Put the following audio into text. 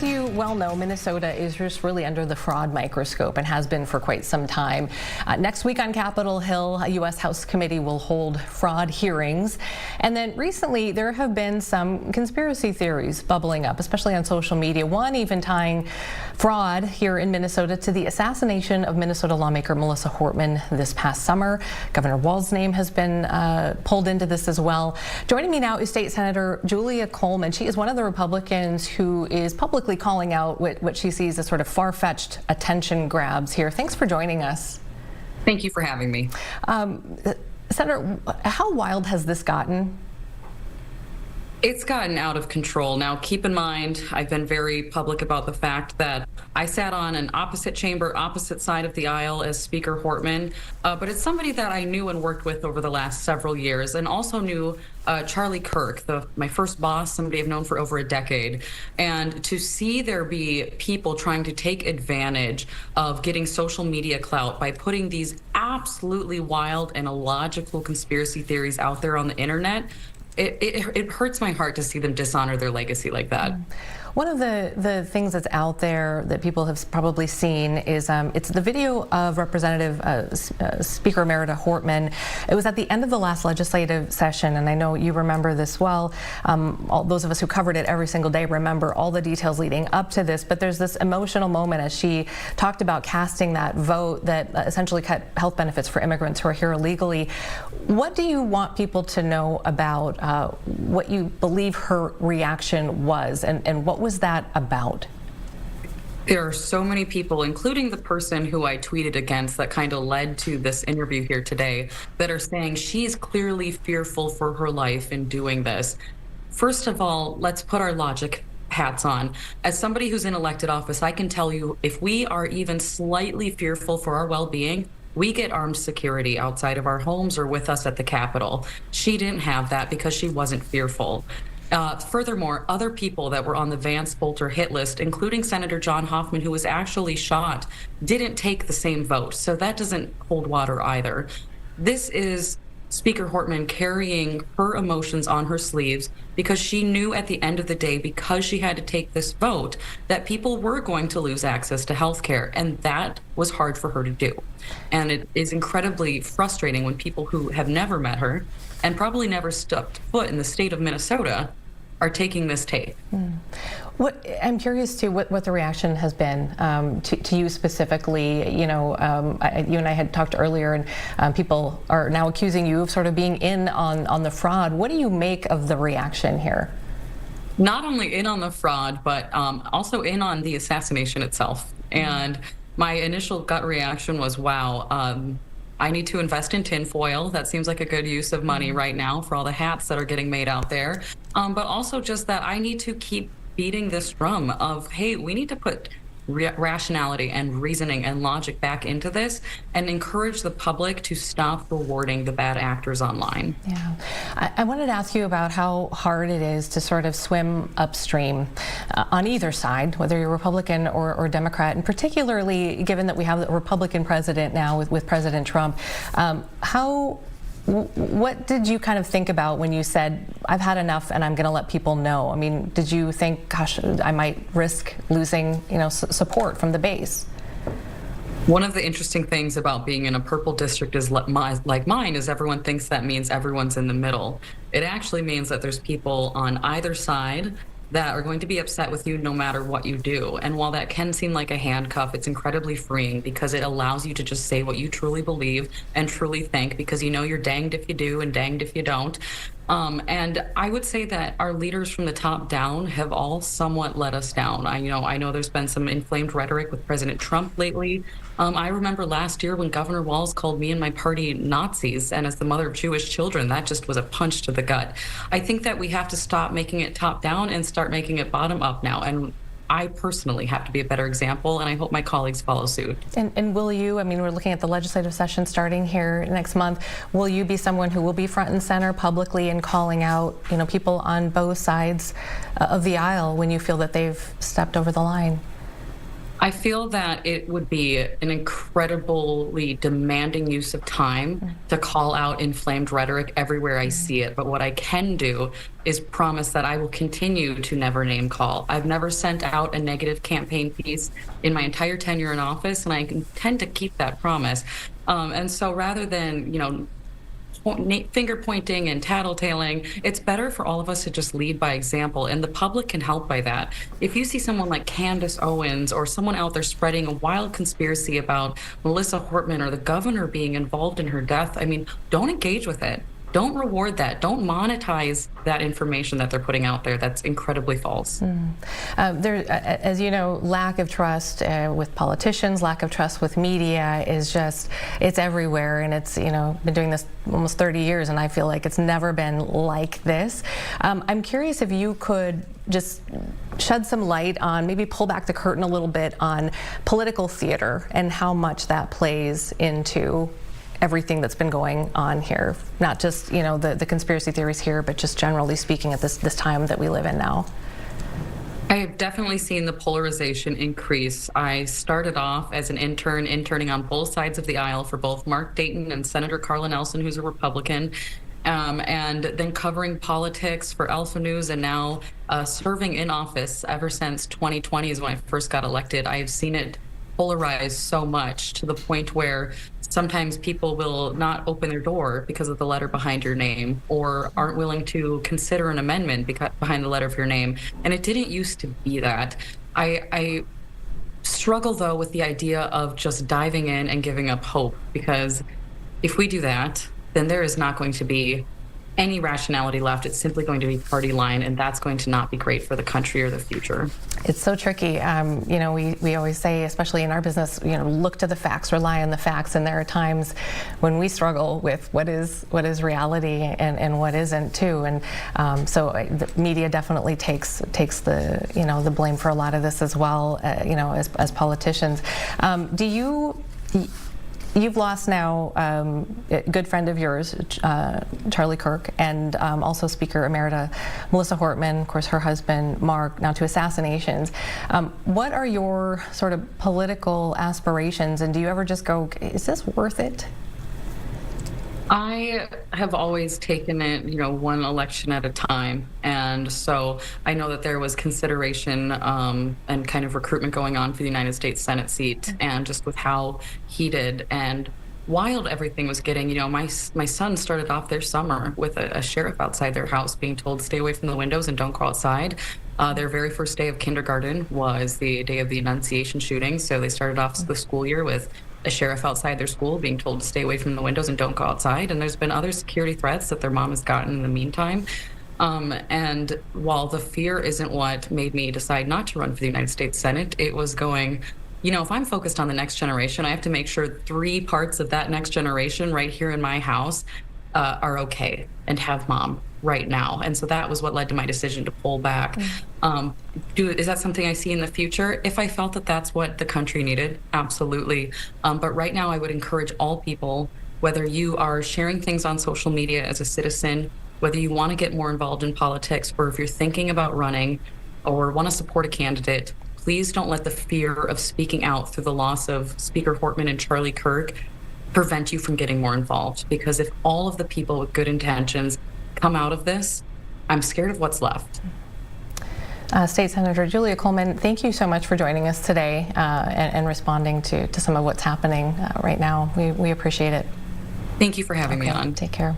As you well know, Minnesota is just really under the fraud microscope and has been for quite some time. Next week on Capitol Hill, a U.S. House committee will hold fraud hearings. And then recently, there have been some conspiracy theories bubbling up, especially on social media. One even tying fraud here in Minnesota to the assassination of Minnesota lawmaker Melissa Hortman this past summer. Governor Walz's name has been pulled into this as well. Joining me now is State Senator Julia Coleman. She is one of the Republicans who is publicly calling out what she sees as sort of far-fetched attention grabs here. Thanks for joining us. Thank you for having me. Senator, how wild has this gotten? It's gotten out of control. Now, keep in mind, I've been very public about the fact that I sat on an opposite chamber, opposite side of the aisle as Speaker Hortman, but it's somebody that I knew and worked with over the last several years, and also knew Charlie Kirk, my first boss, somebody I've known for over a decade. And to see there be people trying to take advantage of getting social media clout by putting these absolutely wild and illogical conspiracy theories out there on the internet, it hurts my heart to see them dishonor their legacy like that. One of the things that's out there that people have probably seen is it's the video of Representative Speaker Emerita Hortman. It was at the end of the last legislative session, and I know you remember this well. All those of us who covered it every single day remember all the details leading up to this, but there's this emotional moment as she talked about casting that vote that essentially cut health benefits for immigrants who are here illegally. What do you want people to know about what you believe her reaction was, and what was that about? There are so many people, including the person who I tweeted against that kind of led to this interview here today, that are saying she's clearly fearful for her life in doing this. First of all, let's put our logic hats on. As somebody who's in elected office, I can tell you if we are even slightly fearful for our well-being, we get armed security outside of our homes or with us at the Capitol. She didn't have that because she wasn't fearful. Furthermore, other people that were on the Vance Bolter hit list, including Senator John Hoffman, who was actually shot, didn't take the same vote. So that doesn't hold water either. This is Speaker Hortman carrying her emotions on her sleeves because she knew at the end of the day, because she had to take this vote, that people were going to lose access to health care. And that was hard for her to do. And it is incredibly frustrating when people who have never met her and probably never stepped foot in the state of Minnesota are taking this tape. I'm curious too what the reaction has been to you specifically. You know, you and I had talked earlier, and people are now accusing you of sort of being in on the fraud. What do you make of the reaction here? Not only in on the fraud, but also in on the assassination itself. And my initial gut reaction was, wow, I need to invest in tinfoil. That seems like a good use of money right now for all the hats that are getting made out there. But also just that I need to keep beating this drum of, hey, we need to put rationality and reasoning and logic back into this and encourage the public to stop rewarding the bad actors online. Yeah. I wanted to ask you about how hard it is to sort of swim upstream on either side, whether you're Republican or Democrat, and particularly given that we have a Republican president now with President Trump. What did you kind of think about when you said, I've had enough and I'm going to let people know? I mean, did you think, gosh, I might risk losing, support from the base? One of the interesting things about being in a purple district is like mine is everyone thinks that means everyone's in the middle. It actually means that there's people on either side that are going to be upset with you no matter what you do. And while that can seem like a handcuff, it's incredibly freeing because it allows you to just say what you truly believe and truly think, because you know you're danged if you do and danged if you don't. And I would say that our leaders from the top down have all somewhat let us down. I know there's been some inflamed rhetoric with President Trump lately. I remember last year when Governor Walz called me and my party Nazis, and as the mother of Jewish children, that just was a punch to the gut. I think that we have to stop making it top down and start making it bottom up now. And I personally have to be a better example, and I hope my colleagues follow suit. And will you, we're looking at the legislative session starting here next month, will you be someone who will be front and center publicly and calling out, people on both sides of the aisle when you feel that they've stepped over the line? I feel that it would be an incredibly demanding use of time to call out inflamed rhetoric everywhere I see it. But what I can do is promise that I will continue to never name call. I've never sent out a negative campaign piece in my entire tenure in office, and I intend to keep that promise. And so rather than, finger pointing and tattletaling, it's better for all of us to just lead by example, and the public can help by that. If you see someone like Candace Owens or someone out there spreading a wild conspiracy about Melissa Hortman or the governor being involved in her death, I mean, don't engage with it. Don't reward that. Don't monetize that information that they're putting out there. That's incredibly false. There, as you know, lack of trust with politicians, lack of trust with media is just, it's everywhere. And it's, been doing this almost 30 years, and I feel like it's never been like this. I'm curious if you could just shed some light on, maybe pull back the curtain a little bit on political theater and how much that plays into everything that's been going on here, not just the conspiracy theories here, but just generally speaking at this time that we live in now. I have definitely seen the polarization increase. I started off as an intern, interning on both sides of the aisle for both Mark Dayton and Senator Carla Nelson, who's a Republican, and then covering politics for Alpha News, and now serving in office ever since 2020 is when I first got elected. I've seen it polarize so much to the point where sometimes people will not open their door because of the letter behind your name, or aren't willing to consider an amendment behind the letter of your name. And it didn't used to be that. I struggle, though, with the idea of just diving in and giving up hope, because if we do that, then there is not going to be any rationality left. It's simply going to be party line, and that's going to not be great for the country or the future. It's so tricky. We always say, especially in our business, look to the facts, rely on the facts, and there are times when we struggle with what is reality and what isn't too. And so the media definitely takes the the blame for a lot of this as well. As politicians, You've lost now a good friend of yours, Charlie Kirk, and also Speaker Emerita Melissa Hortman, of course her husband Mark, now to assassinations. What are your sort of political aspirations, and do you ever just go, is this worth it? I have always taken it, one election at a time. And so I know that there was consideration and kind of recruitment going on for the United States Senate seat, and just with how heated and wild everything was getting. My son started off their summer with a sheriff outside their house being told to stay away from the windows and don't go outside. Their very first day of kindergarten was the day of the Annunciation shooting. So they started off the school year with a sheriff outside their school being told to stay away from the windows and don't go outside. And there's been other security threats that their mom has gotten in the meantime. And while the fear isn't what made me decide not to run for the United States Senate, it was going, if I'm focused on the next generation, I have to make sure 3 parts of that next generation right here in my house are okay and have mom right now. And so that was what led to my decision to pull back. Is that something I see in the future? If I felt that that's what the country needed, absolutely. But right now I would encourage all people, whether you are sharing things on social media as a citizen, whether you want to get more involved in politics, or if you're thinking about running or want to support a candidate, please don't let the fear of speaking out through the loss of Speaker Hortman and Charlie Kirk prevent you from getting more involved. Because if all of the people with good intentions come out of this, I'm scared of what's left. State Senator Julia Coleman, thank you so much for joining us today and responding to some of what's happening right now. We appreciate it. Thank you for having me on. Take care.